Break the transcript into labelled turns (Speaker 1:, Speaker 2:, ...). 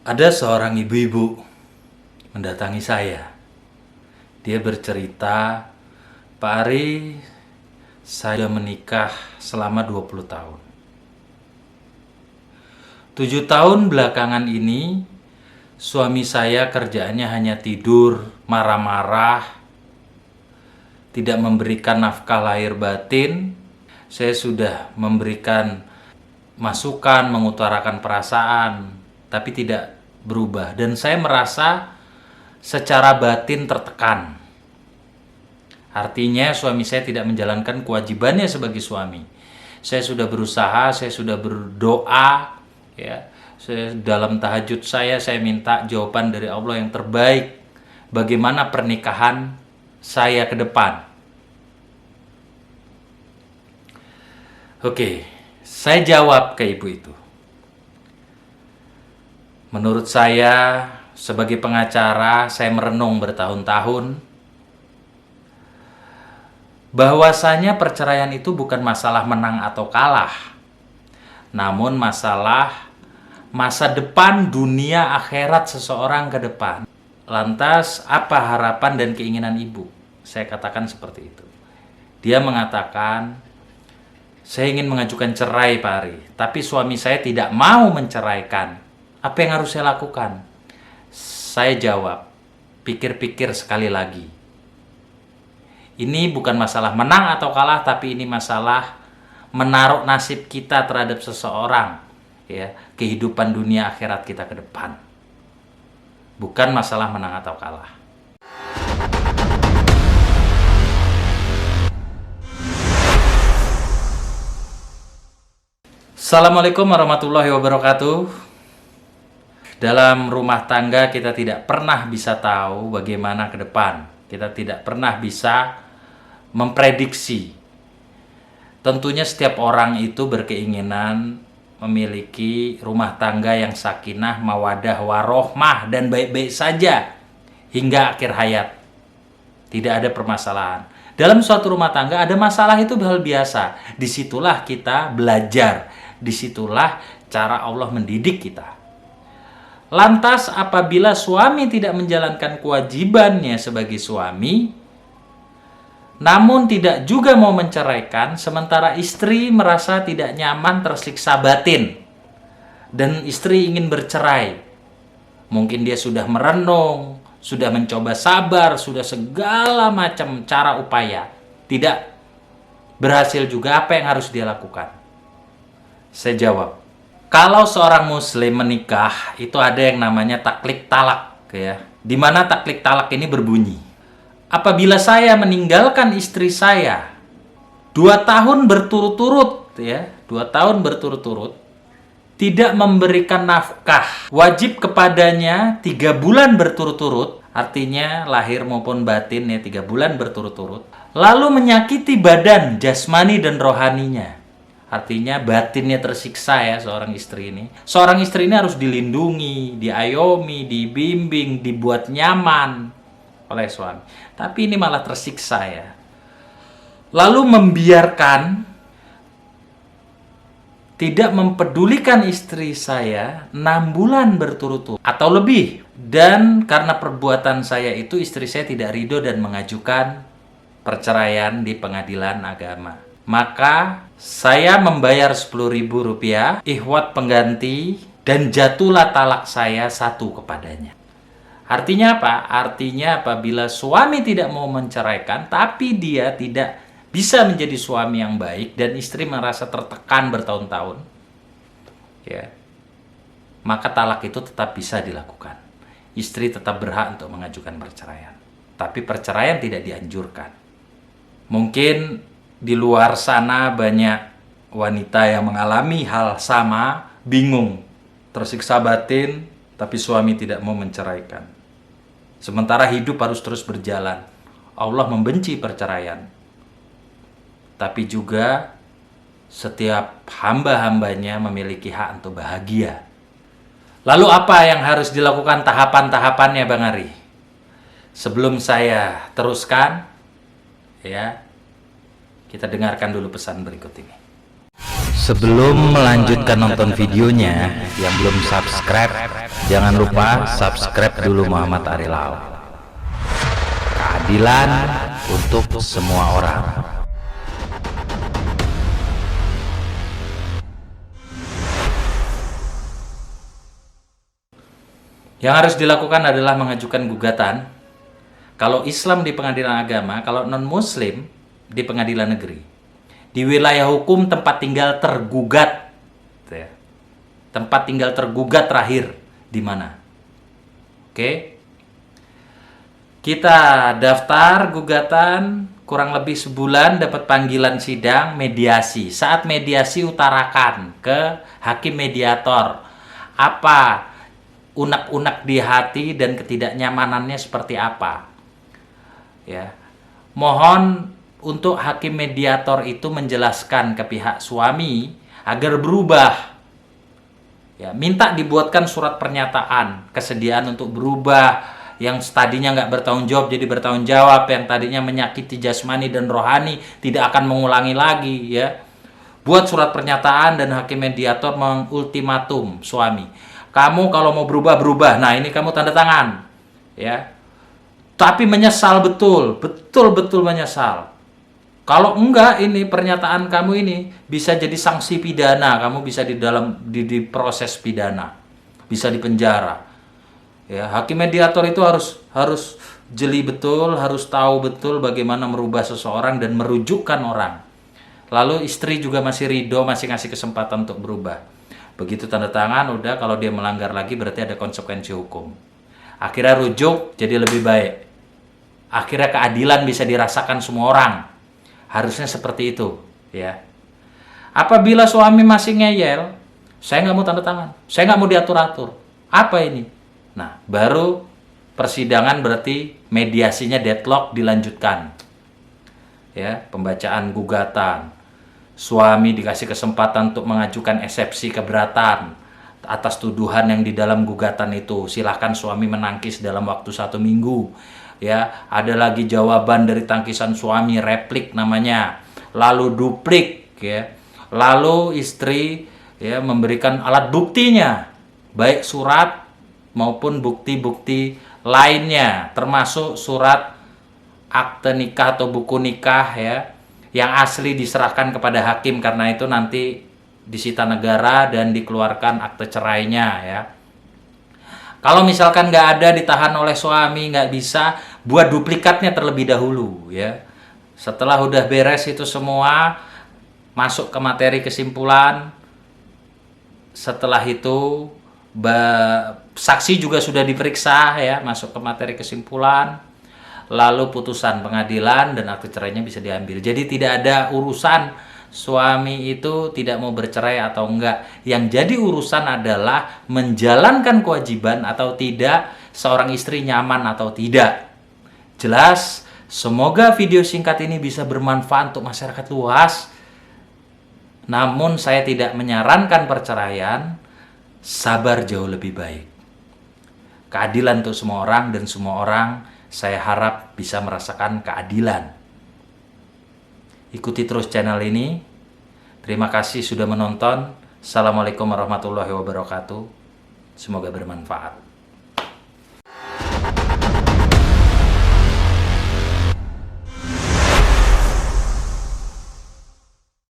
Speaker 1: Ada seorang ibu-ibu mendatangi saya. Dia bercerita, "Pak Ari, saya menikah selama 20 tahun. 7 tahun belakangan ini, suami saya kerjaannya hanya tidur, marah-marah, tidak memberikan nafkah lahir batin. Saya sudah memberikan masukan, mengutarakan perasaan, tapi tidak berubah. Dan saya merasa secara batin tertekan. Artinya suami saya tidak menjalankan kewajibannya sebagai suami. Saya sudah berusaha, saya sudah berdoa, ya. Dalam tahajud saya minta jawaban dari Allah yang terbaik. Bagaimana pernikahan saya ke depan? Oke, saya jawab ke ibu itu. Menurut saya, sebagai pengacara, saya merenung bertahun-tahun bahwasanya perceraian itu bukan masalah menang atau kalah, namun masalah masa depan dunia akhirat seseorang ke depan. Lantas, apa harapan dan keinginan ibu? Saya katakan seperti itu. Dia mengatakan, "Saya ingin mengajukan cerai, Pak Ari, tapi suami saya tidak mau menceraikan. Apa yang harus saya lakukan?" Saya jawab, "Pikir-pikir sekali lagi. Ini bukan masalah menang atau kalah, tapi ini masalah menaruh nasib kita terhadap seseorang, ya, kehidupan dunia akhirat kita ke depan. Bukan masalah menang atau kalah." Assalamualaikum warahmatullahi wabarakatuh. Dalam rumah tangga kita tidak pernah bisa tahu bagaimana ke depan. Kita tidak pernah bisa memprediksi. Tentunya setiap orang itu berkeinginan memiliki rumah tangga yang sakinah, mawadah, warohmah, dan baik-baik saja hingga akhir hayat. Tidak ada permasalahan. Dalam suatu rumah tangga ada masalah, itu hal biasa. Disitulah kita belajar. Disitulah cara Allah mendidik kita. Lantas apabila suami tidak menjalankan kewajibannya sebagai suami, namun tidak juga mau menceraikan, sementara istri merasa tidak nyaman, tersiksa batin, dan istri ingin bercerai. Mungkin dia sudah merenung, sudah mencoba sabar, sudah segala macam cara upaya, tidak berhasil juga. Apa yang harus dia lakukan? Saya jawab, kalau seorang muslim menikah, itu ada yang namanya taklik talak, ya. Di mana taklik talak ini berbunyi, apabila saya meninggalkan istri saya 2 tahun berturut-turut, ya, 2 tahun berturut-turut, tidak memberikan nafkah wajib kepadanya 3 bulan berturut-turut, artinya lahir maupun batin, ya, 3 bulan berturut-turut, lalu menyakiti badan, jasmani dan rohaninya, artinya batinnya tersiksa, ya, seorang istri ini. Seorang istri ini harus dilindungi, diayomi, dibimbing, dibuat nyaman oleh suami. Tapi ini malah tersiksa, ya. Lalu membiarkan, tidak mempedulikan istri saya 6 bulan berturut-turut atau lebih. Dan karena perbuatan saya itu, istri saya tidak ridho dan mengajukan perceraian di pengadilan agama. Maka saya membayar Rp10.000 ihwat pengganti, dan jatuhlah talak saya 1 kepadanya. Artinya apa? Artinya apabila suami tidak mau menceraikan, tapi dia tidak bisa menjadi suami yang baik, dan istri merasa tertekan bertahun-tahun, ya, maka talak itu tetap bisa dilakukan. Istri tetap berhak untuk mengajukan perceraian. Tapi perceraian tidak dianjurkan. Mungkin di luar sana banyak wanita yang mengalami hal sama, bingung, tersiksa batin, tapi suami tidak mau menceraikan. Sementara hidup harus terus berjalan. Allah membenci perceraian. Tapi juga setiap hamba-hambanya memiliki hak untuk bahagia. Lalu apa yang harus dilakukan tahapan-tahapannya, Bang Ari? Sebelum saya teruskan, ya, kita dengarkan dulu pesan berikut ini. Sebelum melanjutkan nonton videonya, yang belum subscribe, jangan lupa subscribe dulu Muhammad Arilaw. Keadilan untuk semua orang. Yang harus dilakukan adalah mengajukan gugatan. Kalau Islam di pengadilan agama, kalau non-Muslim di pengadilan negeri. Di wilayah hukum tempat tinggal tergugat. Tempat tinggal tergugat terakhir di mana? Oke. Kita daftar gugatan, kurang lebih sebulan dapat panggilan sidang mediasi. Saat mediasi utarakan ke hakim mediator apa unek-unek di hati dan ketidaknyamanannya seperti apa. Ya. Mohon untuk hakim mediator itu menjelaskan ke pihak suami agar berubah. Ya, minta dibuatkan surat pernyataan kesediaan untuk berubah, yang tadinya nggak bertanggung jawab jadi bertanggung jawab, yang tadinya menyakiti jasmani dan rohani tidak akan mengulangi lagi. Ya, buat surat pernyataan dan hakim mediator mengultimatum suami, kamu kalau mau berubah. Nah, ini kamu tanda tangan. Ya, tapi menyesal betul menyesal. Kalau enggak, ini pernyataan kamu ini bisa jadi sanksi pidana, kamu bisa di proses pidana, bisa dipenjara. Ya, hakim mediator itu harus jeli betul, harus tahu betul bagaimana merubah seseorang dan merujukkan orang. Lalu istri juga masih ridho, masih ngasih kesempatan untuk berubah. Begitu tanda tangan, udah, kalau dia melanggar lagi berarti ada konsekuensi hukum. Akhirnya rujuk jadi lebih baik. Akhirnya keadilan bisa dirasakan semua orang. Harusnya seperti itu, ya. Apabila suami masih ngeyel, saya nggak mau tanda tangan, saya nggak mau diatur-atur. Apa ini? Nah, baru persidangan berarti mediasinya deadlock dilanjutkan. Ya, pembacaan gugatan. Suami dikasih kesempatan untuk mengajukan eksepsi keberatan atas tuduhan yang di dalam gugatan itu. Silahkan suami menangkis dalam waktu 1 minggu. Ya, ada lagi jawaban dari tangkisan suami, replik namanya, lalu duplik, ya, lalu istri ya memberikan alat buktinya, baik surat maupun bukti-bukti lainnya, termasuk surat akte nikah atau buku nikah, ya, yang asli diserahkan kepada hakim, karena itu nanti disita negara dan dikeluarkan akte cerainya, ya. Kalau misalkan nggak ada, ditahan oleh suami, nggak bisa, buat duplikatnya terlebih dahulu, ya. Setelah udah beres itu semua, masuk ke materi kesimpulan. Setelah itu saksi juga sudah diperiksa, ya, masuk ke materi kesimpulan. Lalu putusan pengadilan dan akte cerainya bisa diambil. Jadi tidak ada urusan suami itu tidak mau bercerai atau enggak. Yang jadi urusan adalah menjalankan kewajiban atau tidak, seorang istri nyaman atau tidak. Jelas, semoga video singkat ini bisa bermanfaat untuk masyarakat luas. Namun saya tidak menyarankan perceraian, sabar jauh lebih baik. Keadilan untuk semua orang, dan semua orang saya harap bisa merasakan keadilan. Ikuti terus channel ini. Terima kasih sudah menonton. Assalamualaikum warahmatullahi wabarakatuh. Semoga bermanfaat.